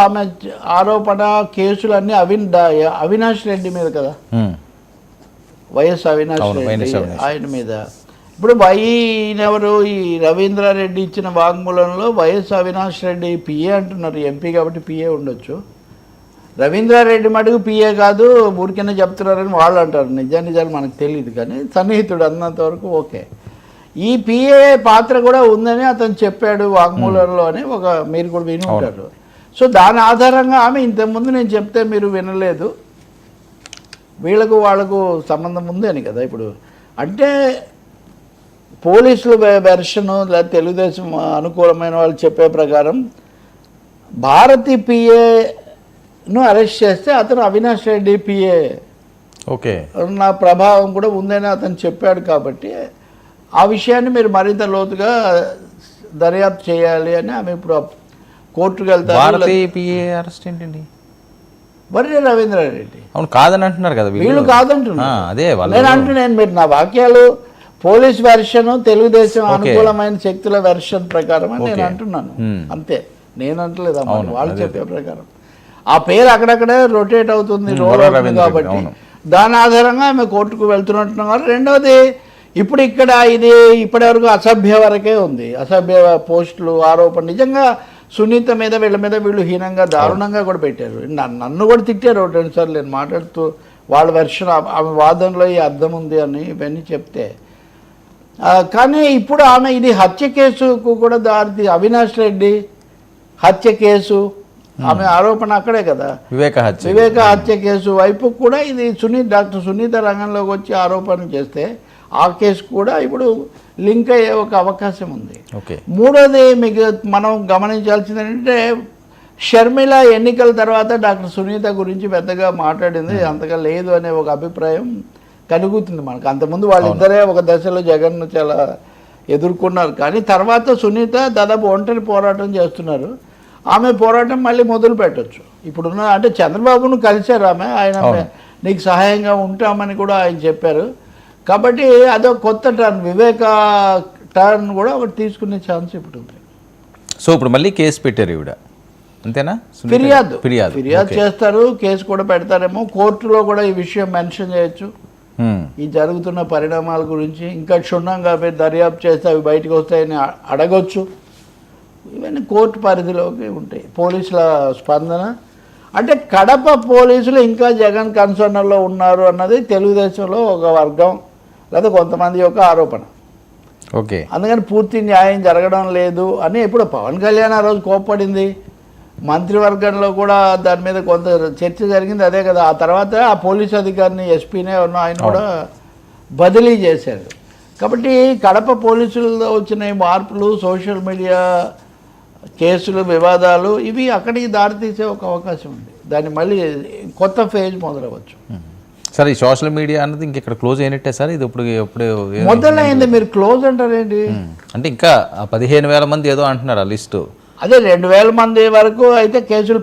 ఆమె ఆరోపణ కేసులన్నీ అవినాష్ రెడ్డి మీద కదా, వైఎస్ అవినాష్ రెడ్డి ఆయన మీద. ఇప్పుడు ఈయనెవరు, ఈ రవీంద్రారెడ్డి ఇచ్చిన వాంగ్మూలంలో వైఎస్ అవినాష్ రెడ్డి పిఏ అంటున్నారు, ఎంపీ కాబట్టి పిఏ ఉండొచ్చు. రవీంద్రారెడ్డి మటుకు పిఏ కాదు, ఊరికైనా చెప్తున్నారని వాళ్ళు అంటారు. నిజాలు మనకు తెలియదు, కానీ సన్నిహితుడు అన్నంత వరకు ఓకే. ఈ పిఏ పాత్ర కూడా ఉందని అతను చెప్పాడు వాంగ్మూలంలో అని మీరు కూడా విని ఉంటారు. సో దాని ఆధారంగా ఆమె ఇంతకుముందు నేను చెప్తే మీరు వినలేదు, వాళ్ళకు సంబంధం ఉంది అని కదా. ఇప్పుడు అంటే పోలీసుల వెర్షను లేదా తెలుగుదేశం అనుకూలమైన వాళ్ళు చెప్పే ప్రకారం భారతి పిఏను అరెస్ట్ చేస్తే అతను అవినాష్ రెడ్డి పిఏ ఓకే నా ప్రభావం కూడా ఉందని అతను చెప్పాడు. కాబట్టి ఆ విషయాన్ని మీరు మరింత లోతుగా దర్యాప్తు చేయాలి అని ఆమె ఇప్పుడు కోర్టుకు వెళ్తారు. వర్రి రవీంద్రారెడ్డి అవును కాదని అంటున్నారు కదా వీళ్ళు కాదంటున్నారు. నేను అంటున్నాను, మీరు నా వాక్యాలు పోలీస్ వెర్షన్ తెలుగుదేశం అనుకూలమైన శక్తుల వెర్షన్ ప్రకారం అని నేను అంటున్నాను అంతే, నేను అంటలేదు వాళ్ళు చెప్పే ప్రకారం. ఆ పేరు అక్కడక్కడే రొటేట్ అవుతుంది కాబట్టి దాని ఆధారంగా ఆమె కోర్టుకు వెళ్తున్నట్టున్నారు. రెండవది, ఇప్పుడు ఇక్కడ ఇది ఇప్పటివరకు అసభ్య వరకే ఉంది, అసభ్య పోస్టులు ఆరోపణ. నిజంగా సునీత మీద వీళ్ళు హీనంగా దారుణంగా కూడా పెట్టారు. నన్ను కూడా తిట్టారు 2 సార్లు నేను మాట్లాడుతూ, వాళ్ళ వెర్షన్ ఆమె వాదనలో ఈ అర్థం ఉంది అని ఇవన్నీ చెప్తే. కానీ ఇప్పుడు ఆమె ఇది హత్య కేసుకు కూడా అవినాష్ రెడ్డి హత్య కేసు ఆమె ఆరోపణ అక్కడే కదా, వివేక హత్య కేసు వైపు కూడా ఇది డాక్టర్ సునీత రంగంలోకి వచ్చి ఆరోపణ చేస్తే ఆ కేసు కూడా ఇప్పుడు లింక్ అయ్యే ఒక అవకాశం ఉంది. మూడోది మీకు మనం గమనించాల్సింది ఏంటంటే, షర్మిల ఎన్నికల తర్వాత డాక్టర్ సునీత గురించి పెద్దగా మాట్లాడింది అంతగా లేదు అనే ఒక అభిప్రాయం కలుగుతుంది మనకు. అంతకుముందు వాళ్ళిద్దరే ఒక దశలో జగన్ను చాలా ఎదుర్కొన్నారు, కానీ తర్వాత సునీత దాదాపు ఒంటరి పోరాటం చేస్తున్నారు. ఆమె పోరాటం మళ్ళీ మొదలు పెట్టచ్చు. ఇప్పుడున్న అంటే చంద్రబాబును కలిశారు ఆమె, ఆయన నీకు సహాయంగా ఉంటామని కూడా ఆయన చెప్పారు. కాబట్టి అదొక కొత్త టర్న్, వివేక టర్న్ కూడా ఒకటి తీసుకునే ఛాన్స్ ఇప్పుడు ఉంది. సో ఇప్పుడు మళ్ళీ కేసు పెట్టారు ఈవిడ, అంతేనా? ఫిర్యాదు చేస్తారు, కేసు కూడా పెడతారేమో. కోర్టులో కూడా ఈ విషయం మెన్షన్ చేయొచ్చు, ఈ జరుగుతున్న పరిణామాల గురించి ఇంకా క్షుణ్ణంగా దర్యాప్తు చేస్తే అవి బయటకు వస్తాయని అడగొచ్చు. ఇవన్నీ కోర్టు పరిధిలోకి ఉంటాయి. పోలీసుల స్పందన అంటే కడప పోలీసులు ఇంకా జగన్ కన్సర్న్లో ఉన్నారు అన్నది తెలుగుదేశంలో ఒక వర్గం లేదా కొంతమంది యొక్క ఆరోపణ. ఓకే, అందుకని పూర్తి న్యాయం జరగడం లేదు అని ఇప్పుడు పవన్ కళ్యాణ్ ఆ రోజు కోప్పడింది. మంత్రివర్గంలో కూడా దాని మీద కొంత చర్చ జరిగింది, అదే కదా. ఆ తర్వాత ఆ పోలీస్ అధికారిని ఎస్పీనే ఆయన కూడా బదిలీ చేశారు. కాబట్టి కడప పోలీసుల్లో వచ్చిన మార్పులు, సోషల్ మీడియా కేసులు, వివాదాలు ఇవి అక్కడికి దారితీసే ఒక అవకాశం ఉంది. దాన్ని మళ్ళీ కొత్త ఫేజ్ మొదలవచ్చు. సార్, ఈ సోషల్ మీడియా అన్నది ఇంకెక్కడ క్లోజ్ అయినట్టే సార్? ఇది ఇప్పుడు మొదలైంది, మీరు క్లోజ్ అంటారేంటి? అంటే ఇంకా 15,000 మంది ఏదో అంటున్నారు ఆ లిస్టు. అదే 2,000 మంది వరకు అయితే కేసులు